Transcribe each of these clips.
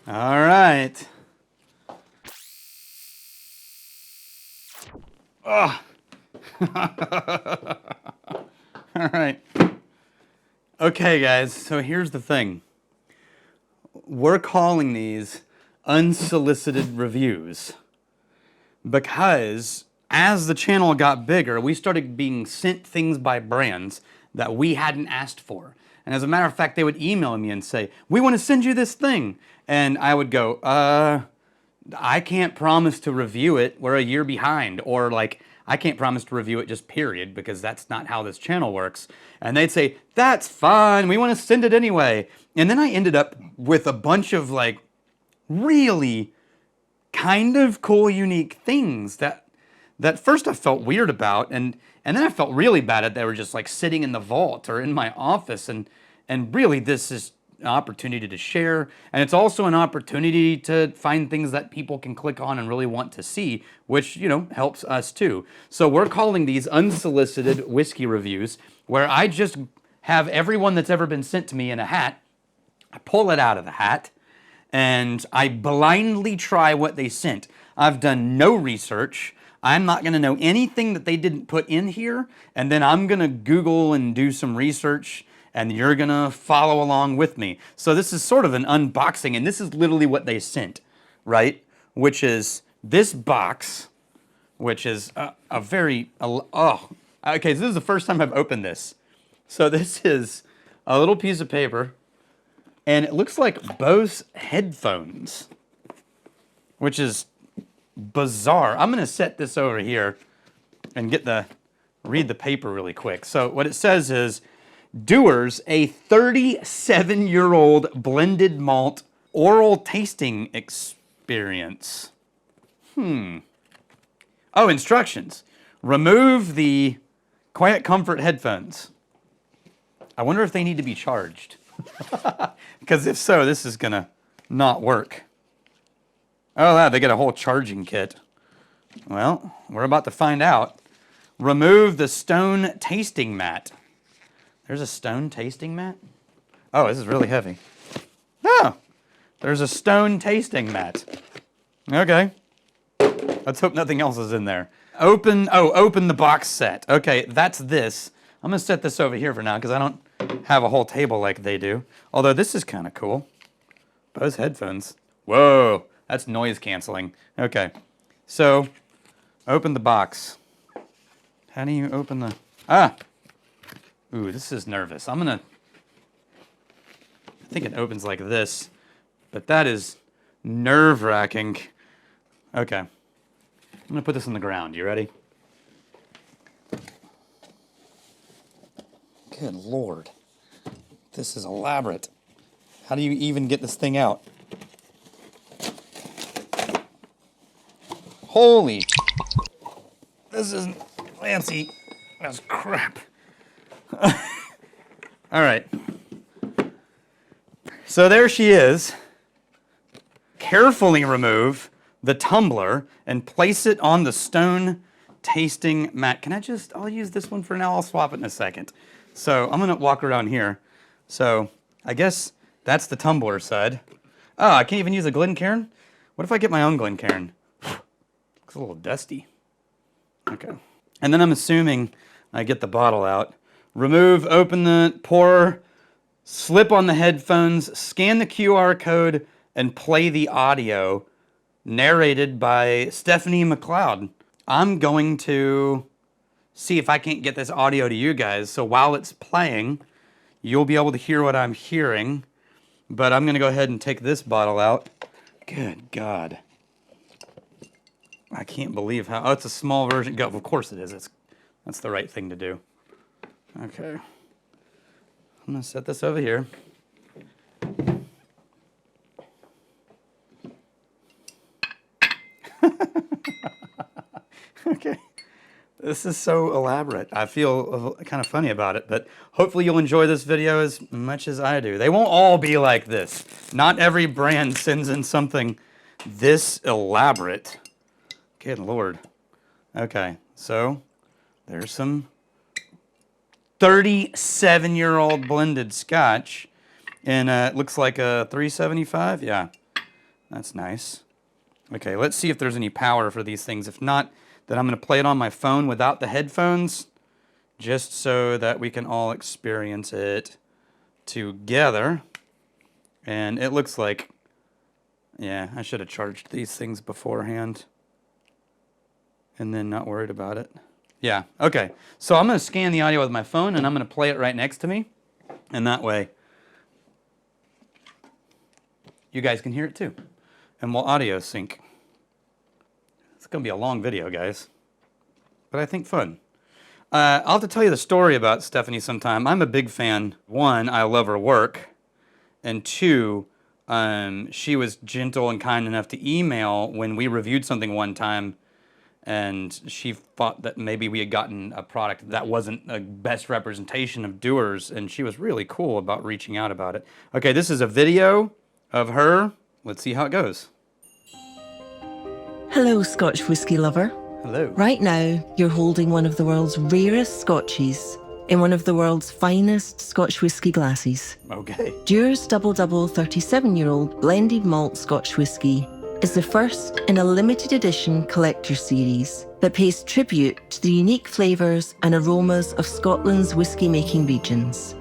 All right. Oh. All right. Okay, guys, so here's the thing. We're calling these unsolicited reviews because as the channel got bigger, we started being sent things by brands that we hadn't asked for. And as a matter of fact, they would email me and say, "We want to send you this thing." And I would go, I can't promise to review it. We're a year behind. Or like, I can't promise to review it just period, because that's not how this channel works. And they'd say, "That's fine. We want to send it anyway." And then I ended up with a bunch of like really kind of cool, unique things that first I felt weird about, and then I felt really bad that they were just like sitting in the vault or in my office, and really this is an opportunity to share, and it's also an opportunity to find things that people can click on and really want to see, which, you know, helps us too. So we're calling these unsolicited whiskey reviews, where I just have everyone that's ever been sent to me in a hat. I pull it out of the hat, and I blindly try what they sent. I've done no research. I'm not going to know anything that they didn't put in here, and then I'm going to Google and do some research, and you're going to follow along with me. So this is sort of an unboxing, and this is literally what they sent, right? Which is this box, which is a very, okay, so this is the first time I've opened this. So this is a little piece of paper, and it looks like Bose headphones, which is bizarre. I'm going to set this over here and read the paper really quick. So what it says is, Dewar's, a 37-year-old blended malt oral tasting experience. Oh, instructions. Remove the Quiet Comfort headphones. I wonder if they need to be charged. Because if so, this is going to not work. Oh, wow, they get a whole charging kit. Well, we're about to find out. Remove the stone tasting mat. There's a stone tasting mat? Oh, this is really heavy. Oh, there's a stone tasting mat. Okay. Let's hope nothing else is in there. Open the box set. Okay, that's this. I'm going to set this over here for now because I don't have a whole table like they do. Although this is kind of cool. Bose headphones. Whoa, that's noise canceling. Okay, so open the box. How do you open the... Ooh, this is nervous. I think it opens like this, but that is nerve-wracking. Okay, I'm gonna put this on the ground. You ready? Good Lord. This is elaborate. How do you even get this thing out? Holy. This is fancy as crap. All right. So there she is. Carefully remove the tumbler and place it on the stone tasting mat. I'll use this one for now. I'll swap it in a second. So I'm going to walk around here. So I guess that's the tumbler side. Oh, I can't even use a Glencairn? What if I get my own Glencairn? Looks a little dusty. Okay. And then I'm assuming I get the bottle out. Remove, open the, pour, slip on the headphones, scan the QR code, and play the audio, narrated by Stephanie McLeod. I'm going to see if I can't get this audio to you guys, so while it's playing, you'll be able to hear what I'm hearing, but I'm going to go ahead and take this bottle out. Good God. I can't believe how... Oh, it's a small version. Of course it is. That's the right thing to do. Okay. I'm going to set this over here. Okay. This is so elaborate. I feel kind of funny about it, but hopefully you'll enjoy this video as much as I do. They won't all be like this. Not every brand sends in something this elaborate. Good Lord. Okay, so there's some 37-year-old blended Scotch, and it looks like a 375. Yeah. That's nice. Okay, let's see if there's any power for these things. If not, then I'm going to play it on my phone without the headphones, just so that we can all experience it together. And it looks like, yeah, I should have charged these things beforehand and then not worried about it. Yeah, okay. So I'm going to scan the audio with my phone, and I'm going to play it right next to me. And that way, you guys can hear it too. And we'll audio sync. It's going to be a long video, guys. But I think fun. I'll have to tell you the story about Stephanie sometime. I'm a big fan. One, I love her work. And two, she was gentle and kind enough to email when we reviewed something one time. And she thought that maybe we had gotten a product that wasn't a best representation of Dewar's. And she was really cool about reaching out about it. Okay, this is a video of her. Let's see how it goes. Hello, Scotch whisky lover. Hello. Right now, you're holding one of the world's rarest Scotchies in one of the world's finest Scotch whisky glasses. Okay. Dewar's Double 37-year-old blended malt Scotch whisky is the first in a limited edition collector series that pays tribute to the unique flavours and aromas of Scotland's whisky-making regions.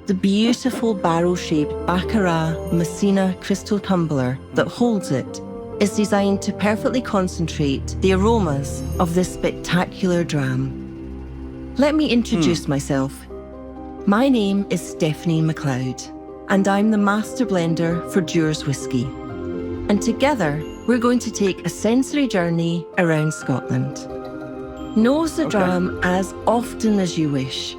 The beautiful barrel-shaped Baccarat Messina crystal tumbler that holds it is designed to perfectly concentrate the aromas of this spectacular dram. Let me introduce myself. My name is Stephanie MacLeod, and I'm the master blender for Dewar's whisky. And together, we're going to take a sensory journey around Scotland. Nose the dram as often as you wish,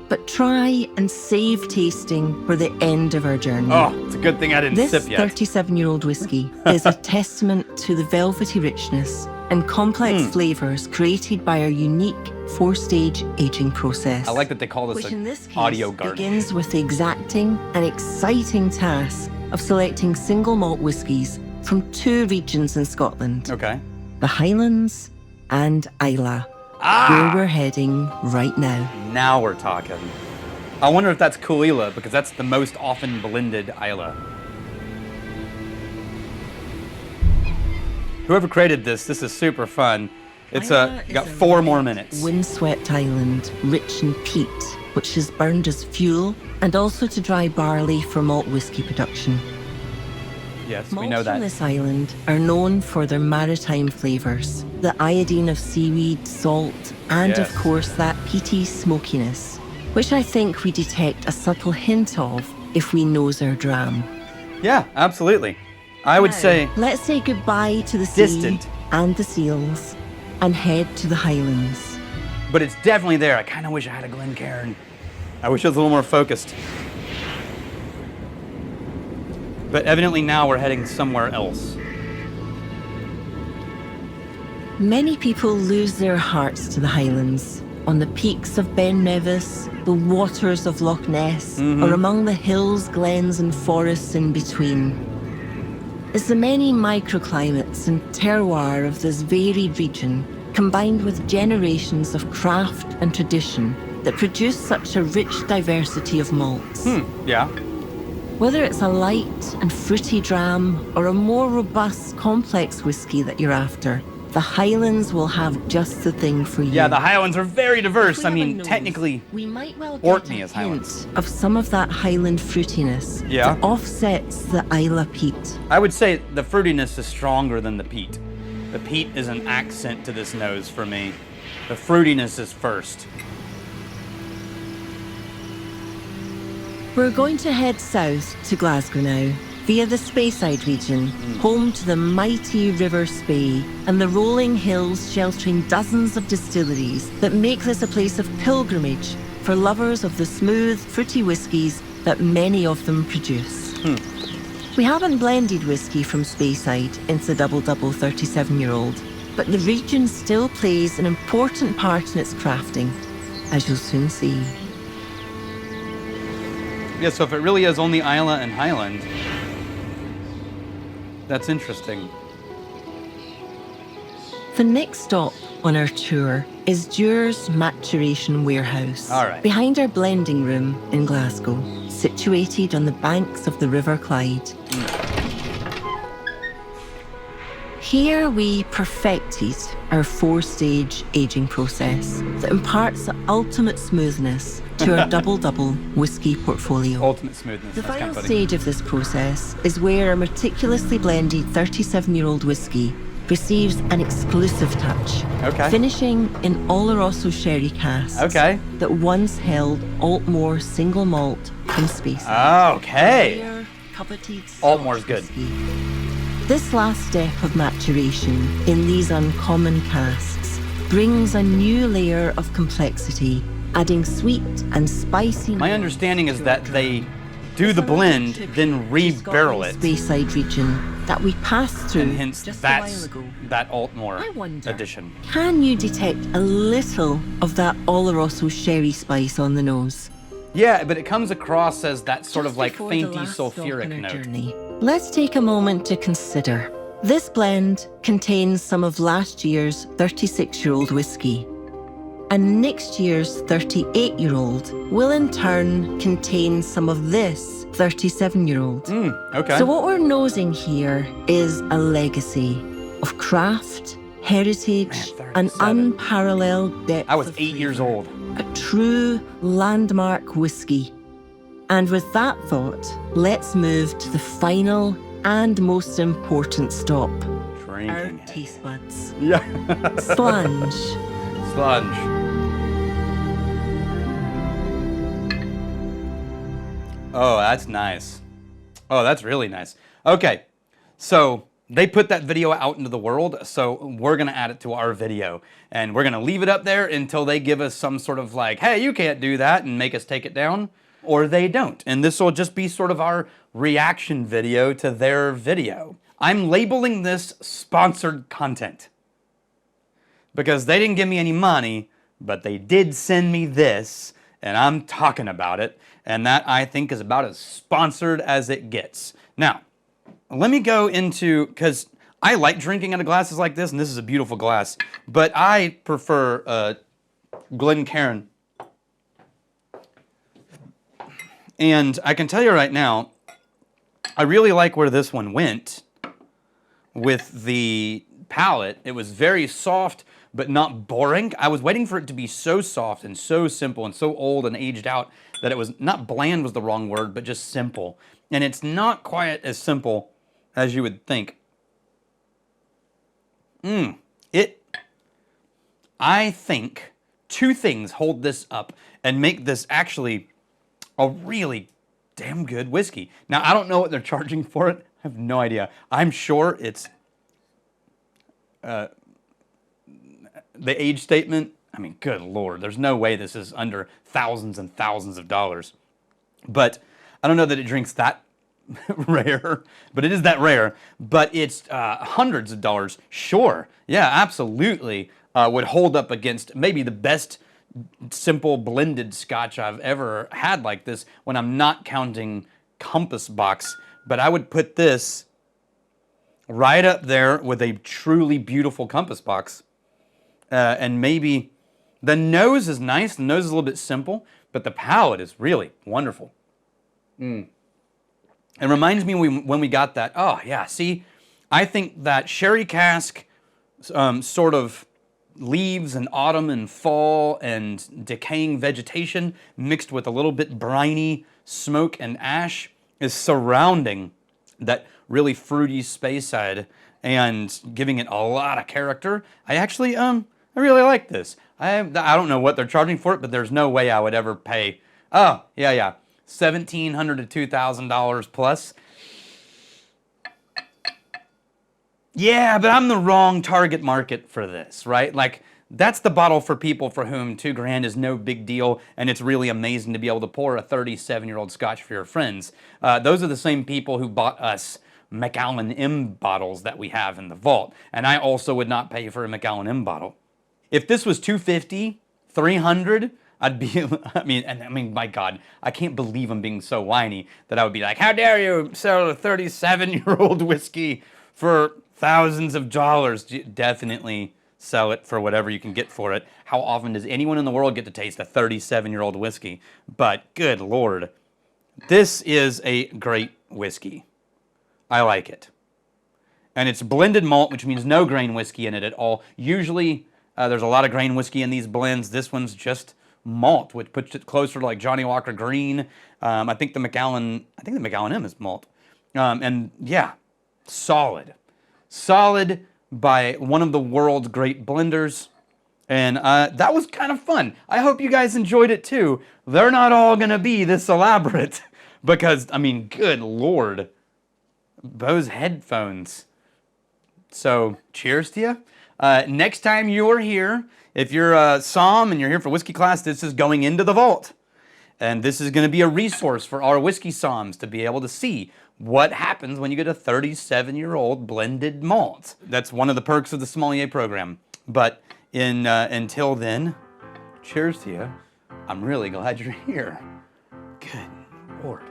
but try and save tasting for the end of our journey. Oh, it's a good thing I didn't sip yet. This 37-year-old whisky is a testament to the velvety richness and complex flavours created by our unique 4-stage aging process. I like that they call this which in this an case audio garden. Begins with the exacting and exciting task of selecting single malt whiskies from 2 regions in Scotland. Okay. The Highlands and Islay, where we're heading right now. Now we're talking. I wonder if that's Coolila, because that's the most often blended Islay. Whoever created this is super fun. It's got 4 more minutes. Windswept island, rich in peat, which is burned as fuel and also to dry barley for malt whiskey production. Yes, we know Malts that. on this island are known for their maritime flavours, the iodine of seaweed, salt, and of course that peaty smokiness, which I think we detect a subtle hint of if we nose our dram. Yeah, absolutely. I would say Let's say goodbye to the sea distant. and the seals and head to the Highlands. But it's definitely there. I kind of wish I had a Glencairn. I wish it was a little more focused. But evidently now we're heading somewhere else. Many people lose their hearts to the Highlands, on the peaks of Ben Nevis, the waters of Loch Ness, or among the hills, glens and forests in between. It's the many microclimates and terroir of this varied region, combined with generations of craft and tradition, that produce such a rich diversity of malts. Yeah. Whether it's a light and fruity dram or a more robust, complex whiskey that you're after, the Highlands will have just the thing for you. Yeah, the Highlands are very diverse. I mean, Nose, technically, we might well get Orkney a is Highlands. hint of some of that Highland fruitiness Yeah. that offsets the Islay peat. I would say the fruitiness is stronger than the peat. The peat is an accent to this nose for me. The fruitiness is first. We're going to head south to Glasgow now, via the Speyside region, home to the mighty River Spey and the rolling hills sheltering dozens of distilleries that make this a place of pilgrimage for lovers of the smooth, fruity whiskies that many of them produce. We haven't blended whiskey from Speyside into the Double 37-year-old, but the region still plays an important part in its crafting, as you'll soon see. Yeah, so if it really is only Islay and Highland, that's interesting. The next stop on our tour is Dewar's Maturation Warehouse, All right. behind our blending room in Glasgow, situated on the banks of the River Clyde. Here we perfected our 4-stage aging process that imparts the ultimate smoothness to our double-double whiskey portfolio. Ultimate smoothness. The That's kind final of funny. stage of this process is where a meticulously blended 37-year-old whiskey receives an exclusive touch, Okay. finishing in Oloroso sherry casks Okay. that once held Altmore single malt from space. Okay. Rare, coveted Altmore's Scotch good. whiskey. This last step of maturation in these uncommon casks brings a new layer of complexity, adding sweet and spicy. My understanding is that they do the blend, then re-barrel it. Bayside region that we passed through And hence just a while that's ago. that Altmore I wonder, edition. can you detect a little of that Oloroso sherry spice on the nose? Yeah, but it comes across as that sort of Just like before the fainty last stop sulfuric on our note. journey, let's take a moment to consider. This blend contains some of last year's 36-year-old whiskey, and next year's 38-year-old will in turn contain some of this 37-year-old. Okay. So what we're nosing here is a legacy of craft, heritage, and 37. unparalleled depth. I was of 8 years flavour. old. A true landmark whiskey. And with that thought, let's move to the final and most important stop. Our Drinking. taste buds. Yeah. Sponge. Sludge. Oh, that's nice. Oh, that's really nice. Okay, so they put that video out into the world, so we're gonna add it to our video. And we're gonna leave it up there until they give us some sort of like, hey, you can't do that, and make us take it down, or they don't. And this will just be sort of our reaction video to their video. I'm labeling this sponsored content because they didn't give me any money, but they did send me this, and I'm talking about it, and that I think is about as sponsored as it gets. Now, let me go into, because I like drinking out of glasses like this, and this is a beautiful glass, but I prefer Glencairn. And I can tell you right now, I really like where this one went with the palate. It was very soft, but not boring. I was waiting for it to be so soft and so simple and so old and aged out that it was, not bland was the wrong word, but just simple. And it's not quite as simple as you would think. I think two things hold this up and make this actually a really damn good whiskey. Now, I don't know what they're charging for it. I have no idea. I'm sure it's the age statement. I mean, good Lord, there's no way this is under thousands and thousands of dollars. But I don't know that it drinks that rare, but it is that rare. But it's hundreds of dollars. Sure, yeah, absolutely would hold up against maybe the best simple blended Scotch I've ever had like this when I'm not counting Compass Box. But I would put this right up there with a truly beautiful Compass Box. And maybe the nose is nice. The nose is a little bit simple, but the palate is really wonderful. It reminds me when we got that. Oh, yeah, see, I think that sherry cask sort of leaves and autumn and fall and decaying vegetation mixed with a little bit briny smoke and ash is surrounding that really fruity Speyside and giving it a lot of character. I actually, I really like this. I don't know what they're charging for it, but there's no way I would ever pay, $1,700 to $2,000 plus. Yeah, but I'm the wrong target market for this, right? Like, that's the bottle for people for whom $2,000 is no big deal, and it's really amazing to be able to pour a 37-year-old Scotch for your friends. Those are the same people who bought us Macallan M bottles that we have in the vault, and I also would not pay for a Macallan M bottle. If this was $250, $300, I'd be, I mean, my God, I can't believe I'm being so whiny that I would be like, how dare you sell a 37-year-old whiskey for thousands of dollars. Definitely sell it for whatever you can get for it. How often does anyone in the world get to taste a 37-year-old whiskey? But good Lord, this is a great whiskey. I like it. And it's blended malt, which means no grain whiskey in it at all. Usually, there's a lot of grain whiskey in these blends. This one's just malt, which puts it closer to like Johnny Walker Green. I think the Macallan M is malt. And yeah, solid. Solid by one of the world's great blenders. And that was kind of fun. I hope you guys enjoyed it too. They're not all going to be this elaborate because, I mean, good Lord. Bose headphones. So, cheers to you. Next time you are here, if you're a somm and you're here for whiskey class, this is going into the vault. And this is going to be a resource for our whiskey somms to be able to see what happens when you get a 37-year-old blended malt. That's one of the perks of the sommelier program. But until then, cheers to you. I'm really glad you're here. Good Lord.